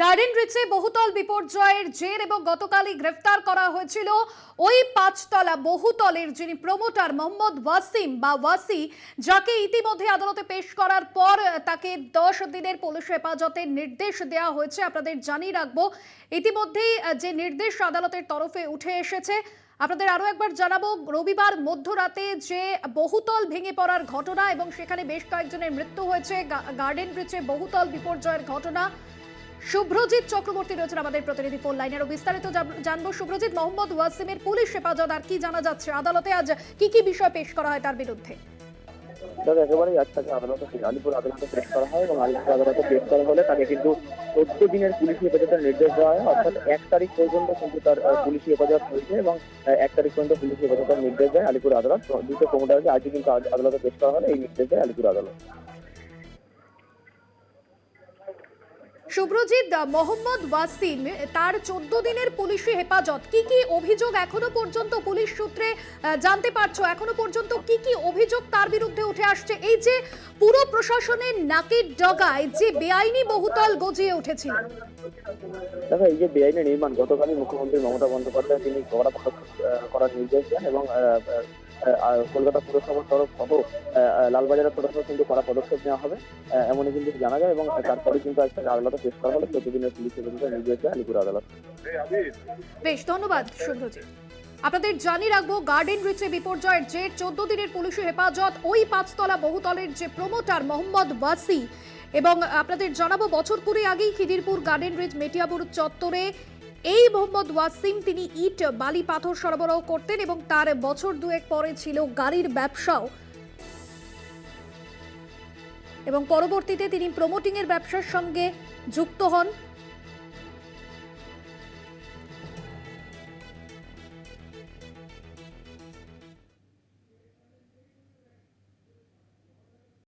Garden রিচে বহুতল বিপর্যয়ের জের এবং গতকালই গ্রেফতার করা হয়েছিল ওই পাঁচতলা বহুতলের যিনি প্রমোটার মোহাম্মদ ওয়াসিম বা ওয়াসি, যাকে ইতিমধ্যে আদালতে পেশ করার পর তাকে 10 দিনের পুলিশ হেফাজতের নির্দেশ দেওয়া হয়েছে। আপনাদের জানিয়ে রাখবো, ইতিমধ্যেই যে নির্দেশ আদালতের তরফে উঠে এসেছে। আপনাদের আরো একবার জানাবো, রবিবার মধ্যরাতে যে বহুতল ভেঙে পড়ার ঘটনা এবং সেখানে বেশ কয়েকজনের মৃত্যু হয়েছে, গার্ডেন রিচে বহুতল বিপর্যয়ের ঘটনা। শুভ্রজিৎ চক্রবর্তী রয়েছেন আমাদের প্রতিনিধি ফোন লাইনে, আরো বিস্তারিত জানবো। শুভ্রজিৎ, মোহাম্মদ ওয়াসিমের পুলিশ হেফাজত আর কি জানা যাচ্ছে, আদালতে আজ কি কি বিষয় পেশ করা হয় তার বিরুদ্ধে? একেবারেই আজ তাকে আলিপুর আদালতে পেশ করা হয় এবং আলিপুর আদালতে পেশ করা হলে তাকে কিন্তু 14 দিনের পুলিশি হেফাজতের নির্দেশ দেওয়া হয়। অর্থাৎ 1 তারিখ পর্যন্ত কিন্তু তার পুলিশি হেফাজত হয়েছে এবং 1 তারিখ পর্যন্ত পুলিশি হেফাজতের নির্দেশ দেয় আলিপুর আদালত। দুটো প্রমোটারকে আজকে কিন্তু আদালতে পেশ করা হলে এই নির্দেশ দেয় আলিপুর আদালত। শুভ্রজিৎ, মোহাম্মদ ওয়াসিম তার 14 দিনের পুলিশি হেফাজত, কি কি অভিযোগ এখনো পর্যন্ত পুলিশ সূত্রে জানতে পারছো? এখনো পর্যন্ত কি কি অভিযোগ তার বিরুদ্ধে উঠে আসছে? এই যে পুরো প্রশাসনের নাকের ডগায় যে বেআইনি বহুতল গজিয়ে উঠেছিল। দেখো, এই যে বেআইনি নির্মাণ, গতকালই মুখ্যমন্ত্রী মমতা বন্দ্যোপাধ্যায় তিনি কড়া পদক্ষেপ করার নির্দেশ দেন এবং কলকাতা পুরসভার তরফ সহ লালবাজারের তরফেও কিন্তু কড়া পদক্ষেপ নেওয়া হবে এমনই কিন্তু জানা যায় এবং তারপরে কিন্তু আজকে আদালতে পেশ করা হলে 14 দিনের পুলিশ হেফাজতের নির্দেশ দেয় আলিপুর আদালত। বেশ, ধন্যবাদ শুভ্রজিৎ। আপনাদের জানিয়ে রাখবো, গার্ডেন রিচে বিপর্যয়ের জের 14 দিনের পুলিশি হেফাজত ওই পাঁচতলা বহুতলের যে প্রমোটার মোহাম্মদ ওয়াসি। এবং আপনাদের জানাবো, বছর কুড়ি আগেই খিদিরপুর গার্ডেন রিচ মেটিয়াবুর চত্বরে এই মোহাম্মদ ওয়াসিম তিনি ইট বালি পাথর সরবরাহ করতেন এবং তার বছর দুয়েক পরে ছিল গাড়ির ব্যবসাও, এবং পরবর্তীতে তিনি প্রমোটিং এর ব্যবসার সঙ্গে যুক্ত হন।